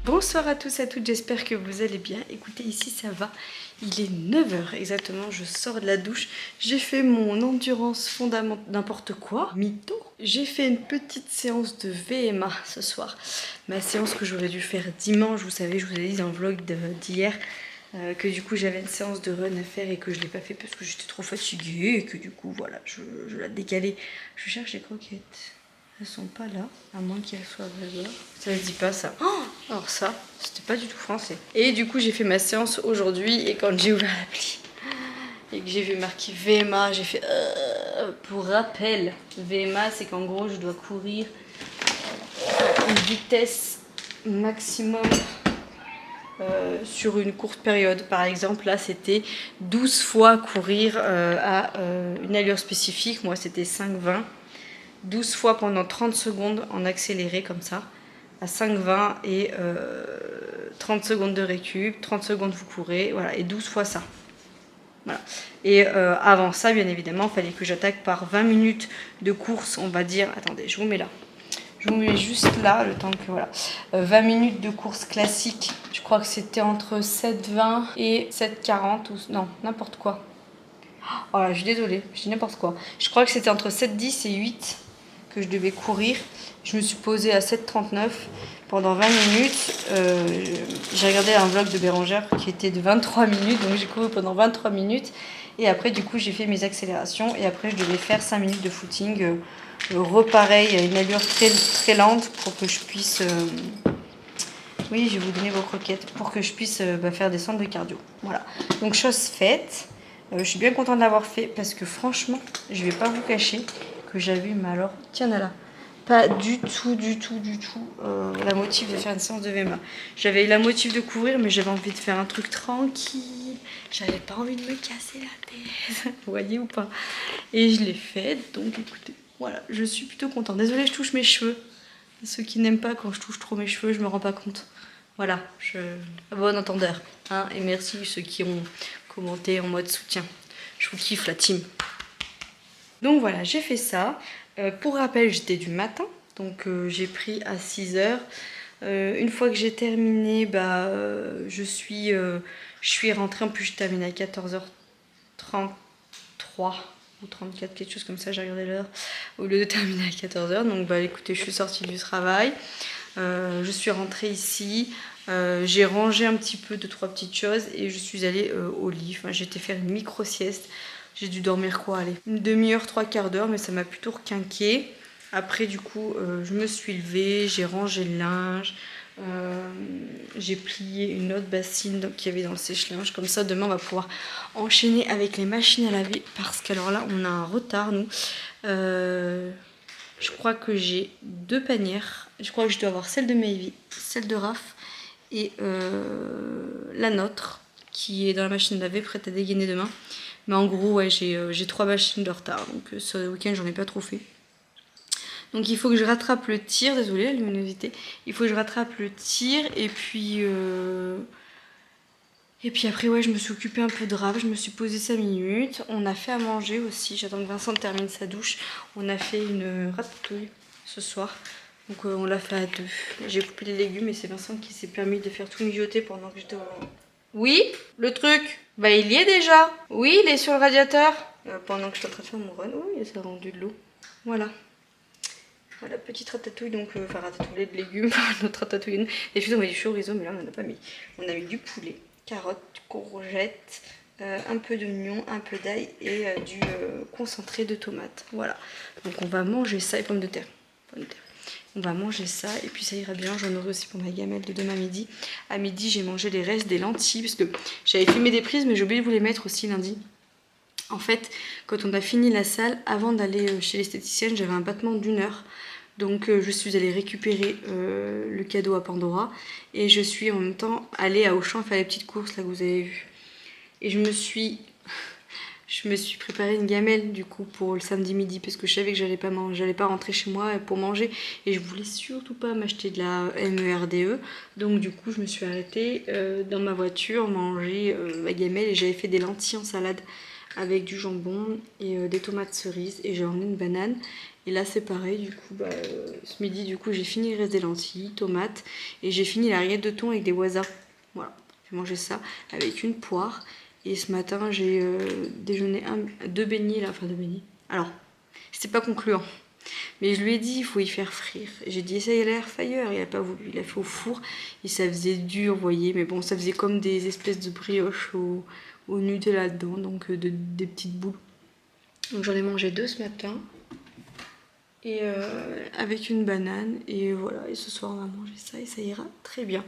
Bonsoir à tous et à toutes, j'espère que vous allez bien. Écoutez, ici ça va, il est 9 h exactement, je sors de la douche. J'ai fait mon endurance fondamentale, n'importe quoi, mytho. J'ai fait une petite séance de VMA ce soir. Ma séance que j'aurais dû faire dimanche, vous savez, je vous ai dit dans le vlog d'hier. Que du coup j'avais une séance de run à faire et que je l'ai pas fait parce que j'étais trop fatiguée et que du coup voilà, je l'ai décalé. Je cherche les croquettes. Elles sont pas là, à moins qu'elles soient là-bas. Ça se dit pas ça. Oh, alors ça, c'était pas du tout français. Et du coup, j'ai fait ma séance aujourd'hui et quand j'ai ouvert l'appli et que j'ai vu marqué VMA, j'ai fait pour rappel, VMA, c'est qu'en gros, je dois courir à une vitesse maximum sur une courte période. Par exemple, là, c'était 12 fois courir à une allure spécifique. Moi, c'était 5-20. 12 fois pendant 30 secondes en accéléré comme ça, à 5-20 et 30 secondes de récup, 30 secondes vous courez, voilà, et 12 fois ça. Voilà. Et avant ça, bien évidemment, il fallait que j'attaque par 20 minutes de course, on va dire, attendez, je vous mets là. Je vous mets juste là, le temps que voilà. 20 minutes de course classique, je crois que c'était entre 7-20 et 7-40, ou non, n'importe quoi. Oh là, je suis désolée, je dis n'importe quoi. Je crois que c'était entre 7-10 et 8 que je devais courir. Je me suis posée à 7,39 pendant 20 minutes. J'ai regardé un vlog de Bérangère qui était de 23 minutes, donc j'ai couru pendant 23 minutes. Et après, du coup, j'ai fait mes accélérations. Et après, je devais faire 5 minutes de footing. Repareil, à une allure très lente pour que je puisse... Oui, je vais vous donner vos croquettes pour que je puisse faire des centres de cardio. Voilà. Donc, chose faite. Je suis bien contente de l'avoir fait parce que franchement, je vais pas vous cacher que j'avais eu, mais alors, tiens là, pas du tout la motive de faire une séance de VMA. J'avais la motive de courir, mais j'avais envie de faire un truc tranquille. J'avais pas envie de me casser la tête, vous voyez ou pas? Et je l'ai fait, donc écoutez, voilà, je suis plutôt contente. Désolée, je touche mes cheveux. Ceux qui n'aiment pas quand je touche trop mes cheveux, je me rends pas compte. Voilà, à bon entendeur. Hein, et merci ceux qui ont commenté en mode soutien. Je vous kiffe la team. Donc voilà, j'ai fait ça. Pour rappel, j'étais du matin. Donc j'ai pris à 6 h. Une fois que j'ai terminé, je suis rentrée. En plus, je terminais à 14h33 ou 34, quelque chose comme ça, j'ai regardé l'heure, au lieu de terminer à 14 h. Donc écoutez, je suis sortie du travail. Je suis rentrée ici. J'ai rangé un petit peu 2-3 petites choses et je suis allée au lit. Enfin, j'ai été faire une micro-sieste. J'ai dû dormir quoi, allez, une demi-heure, 3/4 d'heure, mais ça m'a plutôt requinqué. Après, du coup, je me suis levée, j'ai rangé le linge, j'ai plié une autre bassine qu'il y avait dans le sèche-linge. Comme ça, demain, on va pouvoir enchaîner avec les machines à laver parce qu'alors là, on a un retard, nous. Je crois que j'ai 2 panières. Je crois que je dois avoir celle de Mayvi, celle de Raph et la nôtre qui est dans la machine à laver, prête à dégainer demain. Mais en gros, ouais, j'ai 3 machines de retard. Donc ce week-end, j'en ai pas trop fait. Donc il faut que je rattrape le tir. Désolée la luminosité. Il faut que je rattrape le tir. Et puis après, ouais, je me suis occupée un peu de Raph. Je me suis posée 5 minutes. On a fait à manger aussi. J'attends que Vincent termine sa douche. On a fait une ratatouille ce soir. Donc on l'a fait à 2. J'ai coupé les légumes et c'est Vincent qui s'est permis de faire tout mijoter pendant que j'étais au... Oui, le truc, il y est déjà. Oui, il est sur le radiateur. Pendant que je suis en train de faire mon run, oui, ça a rendu de l'eau. Voilà. Voilà, petite ratatouille, donc, ratatouille de légumes, notre ratatouille. D'habitude, on met du chorizo, mais là, on n'en a pas mis. On a mis du poulet, carottes, courgettes, un peu d'oignon, un peu d'ail et du concentré de tomates. Voilà. Donc, on va manger ça et pommes de terre. On va manger ça et puis ça ira bien. J'en aurai aussi pour ma gamelle de demain midi. À midi, j'ai mangé les restes des lentilles parce que j'avais filmé des prises, mais j'ai oublié de vous les mettre aussi lundi. En fait, quand on a fini la salle, avant d'aller chez l'esthéticienne, j'avais un battement d'1 heure. Donc je suis allée récupérer le cadeau à Pandora. Et je suis en même temps allée à Auchan faire les petites courses là que vous avez vues. Et je me suis Je me suis préparé une gamelle du coup pour le samedi midi parce que je savais que j'allais pas rentrer chez moi pour manger et je voulais surtout pas m'acheter de la MERDE. Donc du coup je me suis arrêtée dans ma voiture manger ma gamelle et j'avais fait des lentilles en salade avec du jambon et des tomates cerises et j'ai emmené une banane. Et là c'est pareil du coup ce midi du coup j'ai fini le reste des lentilles, tomates et j'ai fini la rillette de thon avec des wasas. Voilà, j'ai mangé ça avec une poire. Et ce matin, j'ai déjeuné deux beignets là, enfin deux beignets. Alors, c'était pas concluant. Mais je lui ai dit, il faut y faire frire. J'ai dit, essaye à l'air fryer. Il a pas voulu, il a fait au four. Et ça faisait dur, vous voyez. Mais bon, ça faisait comme des espèces de brioches au Nutella dedans. Donc, des petites boules. Donc, j'en ai mangé deux ce matin. Et avec une banane. Et voilà, et ce soir, on va manger ça. Et ça ira très bien.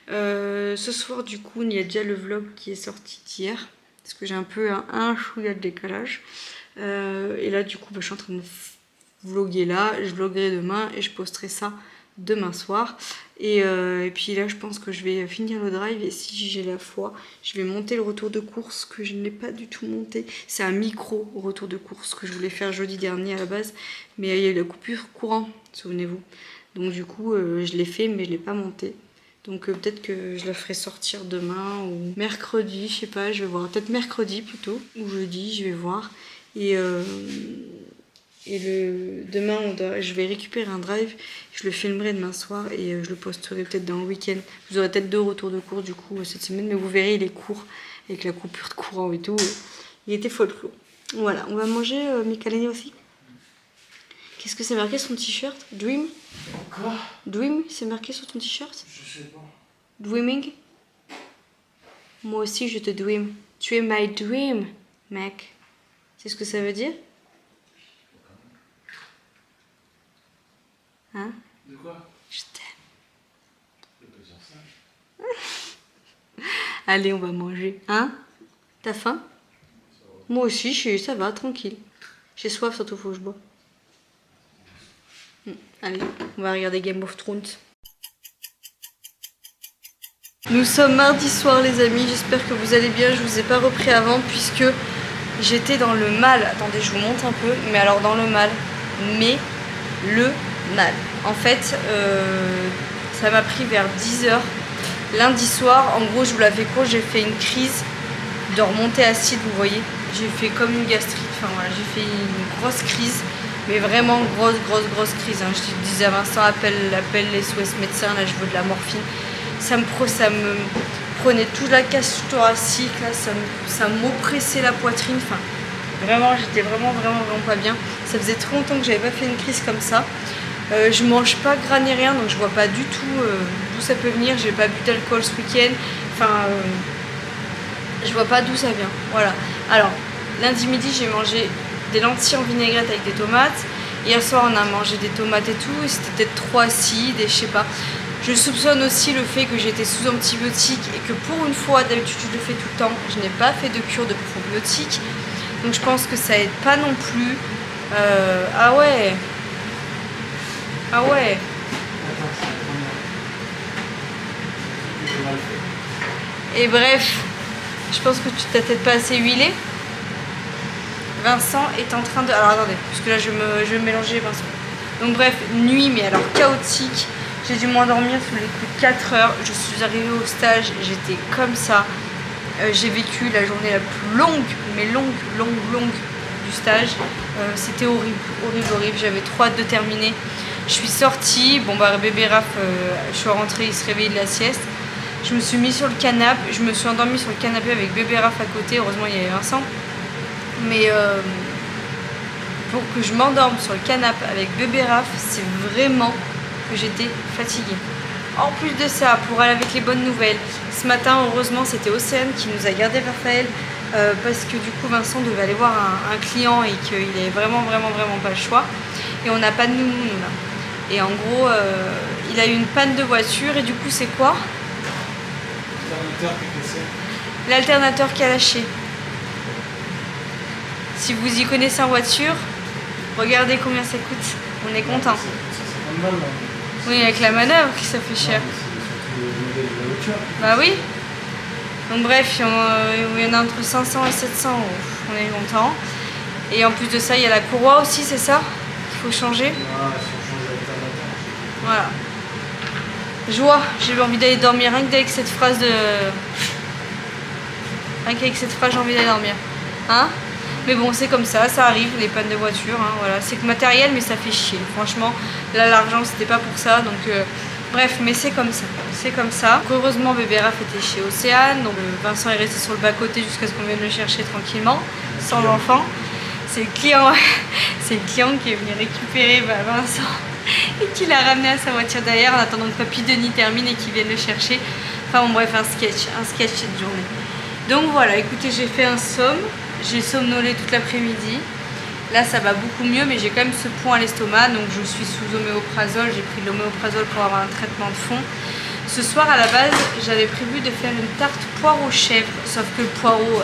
Ce soir du coup il y a déjà le vlog qui est sorti hier parce que j'ai un peu un chouïa de décalage et là du coup je suis en train de vloguer là, je vloguerai demain et je posterai ça demain soir et puis là je pense que je vais finir le drive et si j'ai la foi je vais monter le retour de course que je n'ai pas du tout monté. C'est un micro retour de course que je voulais faire jeudi dernier à la base mais il y a eu la coupure courant, souvenez-vous, donc du coup je l'ai fait mais je l'ai pas monté. Donc peut-être que je la ferai sortir demain ou mercredi, je sais pas, je vais voir. Peut-être mercredi plutôt, ou jeudi, je vais voir. Et demain, je vais récupérer un drive, je le filmerai demain soir et je le posterai peut-être dans le week-end. Vous aurez peut-être 2 retours de cours du coup cette semaine, mais vous verrez, il est court avec la coupure de courant et tout. Il était folklore. Voilà, on va manger Michelini aussi. Qu'est-ce que c'est marqué sur ton t-shirt? Dream? Quoi? Dream, c'est marqué sur ton t-shirt? Je sais pas. Dreaming? Moi aussi je te dream. Tu es my dream, mec. C'est ce que ça veut dire? Hein? De quoi? Je t'aime. Je peux dire ça. Allez, on va manger. Hein? T'as faim? Moi aussi, ça va, tranquille. J'ai soif, surtout faut que je bois. Allez, on va regarder Game of Thrones. Nous sommes mardi soir les amis, j'espère que vous allez bien. Je vous ai pas repris avant puisque j'étais dans le mal. Attendez, je vous montre un peu. Mais alors dans le mal. Mais le mal. En fait, ça m'a pris vers 10h. Lundi soir, en gros je vous la fais court, j'ai fait une crise de remontée acide, vous voyez. J'ai fait comme une gastrite, enfin voilà, j'ai fait une grosse crise. Mais vraiment grosse crise. Hein. Je disais à Vincent, appelle les SOS médecins, là je veux de la morphine. Ça me prenait toute la cage thoracique, là, ça m'oppressait la poitrine. Enfin, vraiment, j'étais vraiment pas bien. Ça faisait trop longtemps que j'avais pas fait une crise comme ça. Je mange pas gras ni rien, donc je vois pas du tout d'où ça peut venir. J'ai pas bu d'alcool ce week-end. Enfin, je vois pas d'où ça vient. Voilà. Alors, lundi midi, j'ai mangé des lentilles en vinaigrette avec des tomates. Hier soir, on a mangé des tomates et tout. Et c'était peut-être trop acide et je sais pas. Je soupçonne aussi le fait que j'étais sous antibiotiques et que pour une fois, d'habitude je le fais tout le temps, je n'ai pas fait de cure de probiotiques. Donc je pense que ça aide pas non plus. Ah ouais. Ah ouais. Et bref, je pense que tu t'as peut-être pas assez huilé. Vincent est en train de... Alors attendez, parce que là je vais me mélanger Vincent. Donc bref, nuit mais alors chaotique. J'ai dû m'endormir sous les coups de 4 heures. Je suis arrivée au stage, j'étais comme ça. J'ai vécu la journée la plus longue, mais longue du stage. C'était horrible. J'avais trop hâte de terminer. Je suis sortie. Bon bah bébé Raph, je suis rentrée, il se réveillait de la sieste. Je me suis mise sur le canapé. Je me suis endormie sur le canapé avec bébé Raph à côté. Heureusement il y avait Vincent. Mais pour que je m'endorme sur le canapé avec bébé Raph, c'est vraiment que j'étais fatiguée. En plus de ça, pour aller avec les bonnes nouvelles, ce matin, heureusement, c'était Océane qui nous a gardé Raphaël parce que du coup, Vincent devait aller voir un client et qu'il avait vraiment pas le choix. Et on n'a pas de nounou, nous, là. Et en gros, il a eu une panne de voiture et du coup, c'est quoi? L'alternateur qui a lâché. Si vous y connaissez en voiture, regardez combien ça coûte. On est content. Oui, avec la manœuvre, ça fait cher. Bah oui. Donc bref, il y en a entre 500 et 700 euros. On est content. Et en plus de ça, il y a la courroie aussi, c'est ça qu'il faut changer. Voilà. Joie, j'ai envie d'aller dormir rien qu'avec cette phrase de... Rien qu'avec cette phrase, j'ai envie d'aller dormir. Hein? Mais bon, c'est comme ça arrive, les pannes de voiture. Hein, voilà. C'est que matériel, mais ça fait chier. Franchement, là, l'argent, c'était pas pour ça. Donc, bref, mais c'est comme ça. C'est comme ça. Donc, heureusement, bébé Raph était chez Océane. Donc, Vincent est resté sur le bas-côté jusqu'à ce qu'on vienne le chercher tranquillement, sans l'enfant. C'est le client, c'est le client qui est venu récupérer Vincent et qui l'a ramené à sa voiture derrière en attendant que Papy Denis termine et qu'il vienne le chercher. Enfin bon bref, un sketch cette journée. Donc voilà, écoutez, j'ai fait un somme, j'ai somnolé toute l'après-midi. Là ça va beaucoup mieux, mais j'ai quand même ce point à l'estomac, donc je suis sous oméprazole, j'ai pris de l'oméprazole pour avoir un traitement de fond. Ce soir à la base, j'avais prévu de faire une tarte poireau chèvre, sauf que le poireau...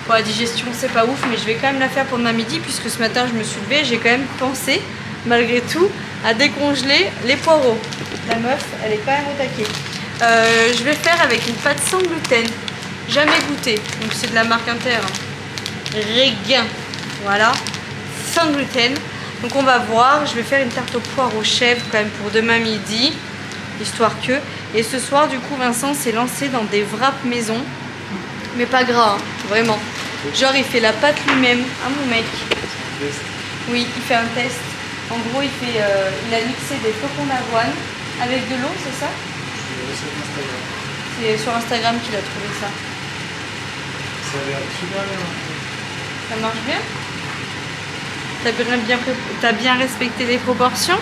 Pour la digestion, c'est pas ouf, mais je vais quand même la faire pour demain midi, puisque ce matin, je me suis levée, j'ai quand même pensé, malgré tout, à décongeler les poireaux. La meuf, elle est quand même au taquet. Je vais faire avec une pâte sans gluten. Jamais goûté, donc c'est de la marque Inter. Réguin, voilà, sans gluten. Donc on va voir, je vais faire une tarte aux poireaux chèvre quand même pour demain midi, histoire que. Et ce soir, du coup, Vincent s'est lancé dans des wraps maison. Mais pas gras, hein, vraiment. Genre il fait la pâte lui-même, hein mon mec. Oui, il fait un test. En gros, il a mixé des flocons d'avoine avec de l'eau, c'est ça? C'est sur Instagram qu'il a trouvé ça. Ça a l'air super bien. Ça marche bien? T'as bien respecté les proportions?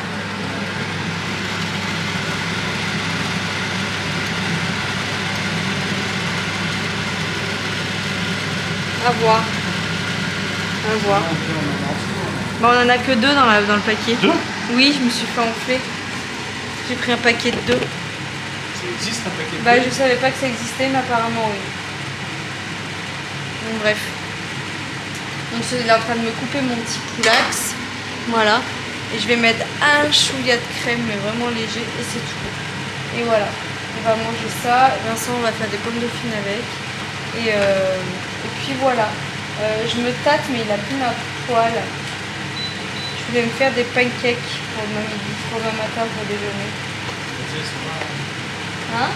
À voir. À voir. Bon, on en a que 2 dans le paquet. 2? Oui, je me suis fait enfler. J'ai pris un paquet de 2. Ça existe un paquet de 2? Bah, je savais pas que ça existait, mais apparemment oui. Donc, bref. Donc, il est en train de me couper mon petit poulax. Voilà. Et je vais mettre un chouïa de crème, mais vraiment léger, et c'est tout. Et voilà. On va manger ça. Vincent, on va faire des pommes dauphines avec. Et puis voilà, je me tâte, mais il a plus ma poêle. Je voulais me faire des pancakes pour demain midi, pour demain matin pour déjeuner. Hein?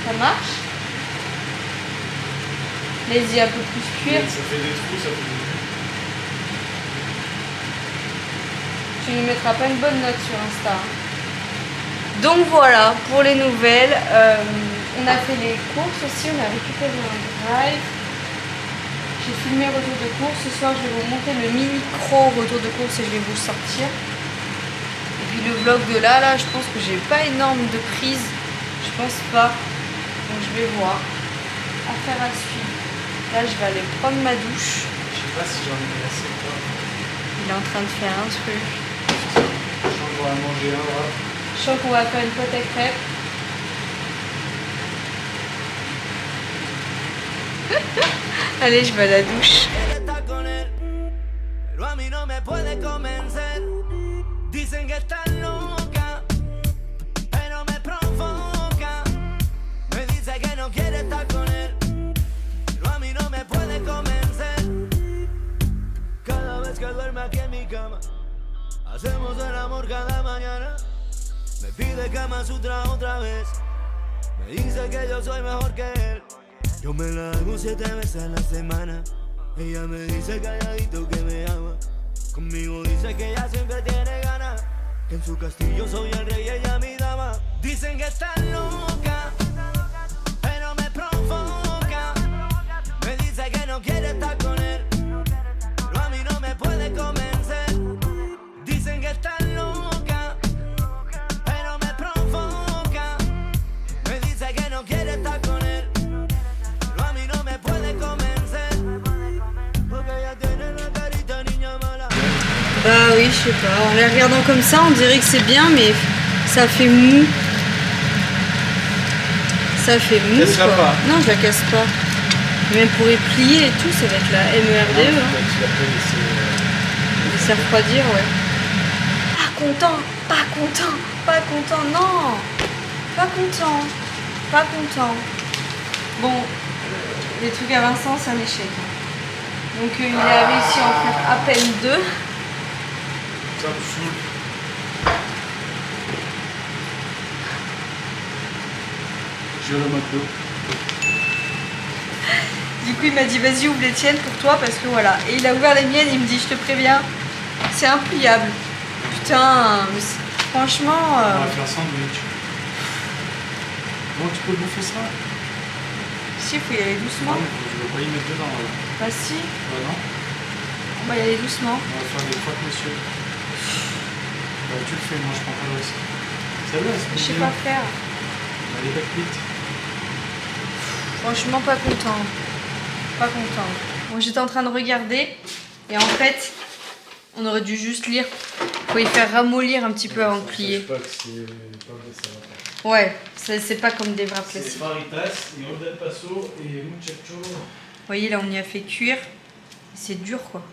Ça marche? Laisse-y un peu plus cuire. Ça fait des trous, ça fait des trous. Tu ne mettras pas une bonne note sur Insta. Donc voilà pour les nouvelles. On a fait les courses aussi, on a récupéré un drive. J'ai filmé retour de course. Ce soir je vais vous montrer le mini-cro retour de course et je vais vous le sortir. Et puis le vlog de là, je pense que j'ai pas énorme de prise. Je pense pas. Donc je vais voir. Affaire à suivre. Là je vais aller prendre ma douche. Je sais pas si j'en ai assez ou pas. Il est en train de faire un truc. Je sens qu'on va manger un wrap. Je sens qu'on va faire une pote à crêpes. Allez, je vais à la douche. Hacemos el amor cada mañana. Me pide Kama Sutra otra vez. Me dice que yo soy mejor que él. Yo me la hago 7 veces a la semana. Ella me dice calladito que me ama. Conmigo dice que ella siempre tiene ganas. Que en su castillo soy el rey y ella mi dama. Dicen que está loca, pero me provoca. Me dice que no quiere estar con él, pero a mí no me puede convencer. Dicen que está loca, pero me provoca. Me dice que no quiere estar con él, pero a mí no me puede convencer. Porque ella tiene la carita niña mala. Bah oui, je sais pas. En les regardant comme ça, on dirait que c'est bien, mais ça fait mou. Ça fait mou. Casse-la Quoi. pas. Non, je la casse pas. Même pour y plier et tout, ça va être la MERDE. Hein. Ça refroidir, ouais. Pas content, pas content, pas content, non. Pas content. Pas content. Bon, les trucs à Vincent, c'est un échec. Donc il a réussi à en faire à peine 2. Ça me saoule. J'ai le McDo. Du coup il m'a dit vas-y ouvre les tiennes pour toi parce que voilà. Et il a ouvert les miennes, il me dit je te préviens, c'est impliable. Putain, mais franchement... On va faire sandwich. Bon, tu peux bouffer ça? Si, il faut y aller doucement. Non, je ne veux pas y mettre dedans. Là. Bah si, Bah non, on va y aller doucement. on va faire des crottes, monsieur. Bah, tu le fais, moi je prends pas le risque. Celle-là, c'est Je sais bien. pas faire. Elle est pas cuite. Franchement pas content. Pas content. Bon, j'étais en train de regarder et en fait, on aurait dû juste lire. Faut y faire ramollir un petit peu avant de plier. Je sais pas que c'est pas vrai, ça va pas. Ouais, c'est pas comme des wraps C'est classiques. Faritas, et Old El Paso et Muchacho. Vous voyez là on y a fait cuire. C'est dur quoi.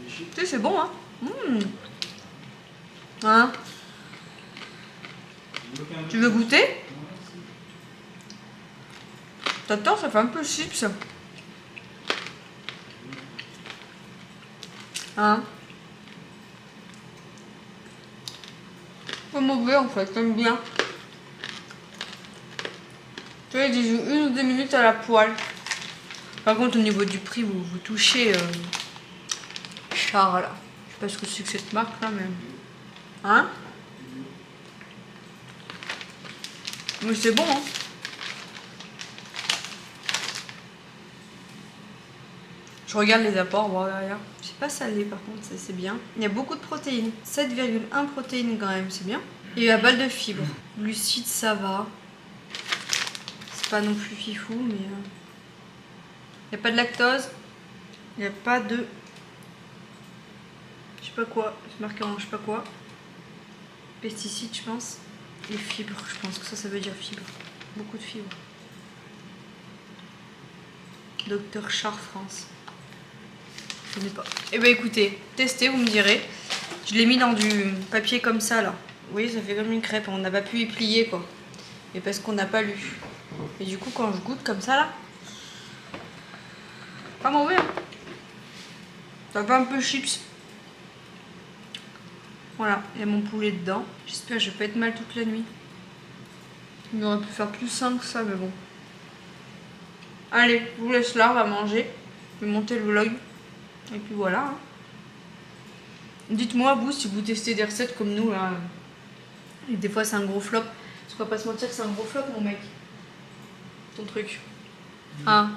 Tu sais c'est bon hein. Hein? Tu veux goûter? T'attends, ça fait un peu chips. Hein? Pas mauvais en fait, j'aime bien. Tu vois, ils jouent 1 ou 2 minutes à la poêle. Par contre, au niveau du prix, vous touchez Char là. Je sais pas ce que c'est que cette marque là, mais. Hein? Mais c'est bon, hein? Je regarde les apports, bon, derrière. C'est pas salé par contre, c'est bien. Il y a beaucoup de protéines. 7,1 protéines quand même, c'est bien. Et la balle de fibres. Glucides, ça va. C'est pas non plus fifou, mais... Il n'y a pas de lactose. Il n'y a pas de... Je sais pas quoi. C'est marqué en je sais pas quoi. Pesticides, je pense. Et fibres, je pense que ça veut dire fibres. Beaucoup de fibres. Docteur Char France. Je connais pas. Eh ben écoutez, testez, vous me direz. Je l'ai mis dans du papier comme ça là. Vous voyez, ça fait comme une crêpe. On n'a pas pu y plier quoi. Et parce qu'on n'a pas lu. Et du coup, quand je goûte comme ça là, pas mauvais. Hein. Ça fait un peu chips. Voilà, il y a mon poulet dedans. J'espère que je vais pas être mal toute la nuit. Il aurait pu faire plus simple que ça, mais bon. Allez, je vous laisse là, on va manger. Je vais monter le vlog. Et puis voilà. Hein. Dites-moi, vous, si vous testez des recettes comme nous, là. Et des fois, c'est un gros flop. Parce qu'on va pas se mentir que c'est un gros flop, mon mec. Ton truc. Hein.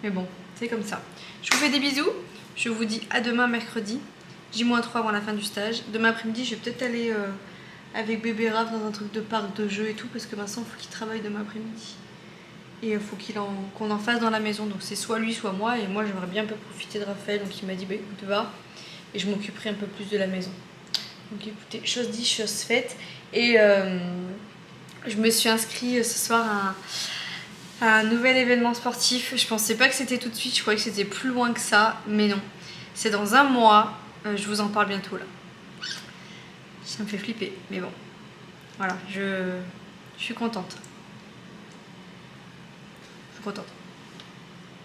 Mais bon, c'est comme ça. Je vous fais des bisous. Je vous dis à demain, mercredi. J-3 avant la fin du stage. Demain après-midi, je vais peut-être aller avec bébé Raph dans un truc de parc de jeux et tout. Parce que Vincent, il faut qu'il travaille demain après-midi. Et il faut qu'on en fasse dans la maison. Donc c'est soit lui, soit moi. Et moi, j'aimerais bien un peu profiter de Raphaël. Donc il m'a dit, bah écoute, va. Et je m'occuperai un peu plus de la maison. Donc écoutez, chose dit, chose faite. Et je me suis inscrite ce soir à un nouvel événement sportif. Je pensais pas que c'était tout de suite. Je croyais que c'était plus loin que ça. Mais non. C'est dans un mois. Je vous en parle bientôt là. Ça me fait flipper. Mais bon. Voilà. Je suis contente. Contente.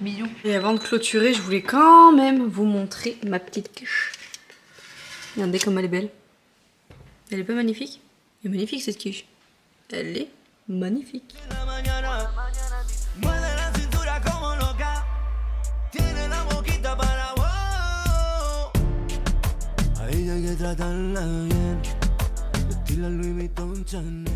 Bisous. Et avant de clôturer, je voulais quand même vous montrer ma petite quiche. Regardez comme elle est belle. Elle est pas magnifique? Elle est magnifique cette quiche. Elle est magnifique. A ella hay que tratarla bien, vestirla Louis Vuitton Chanel.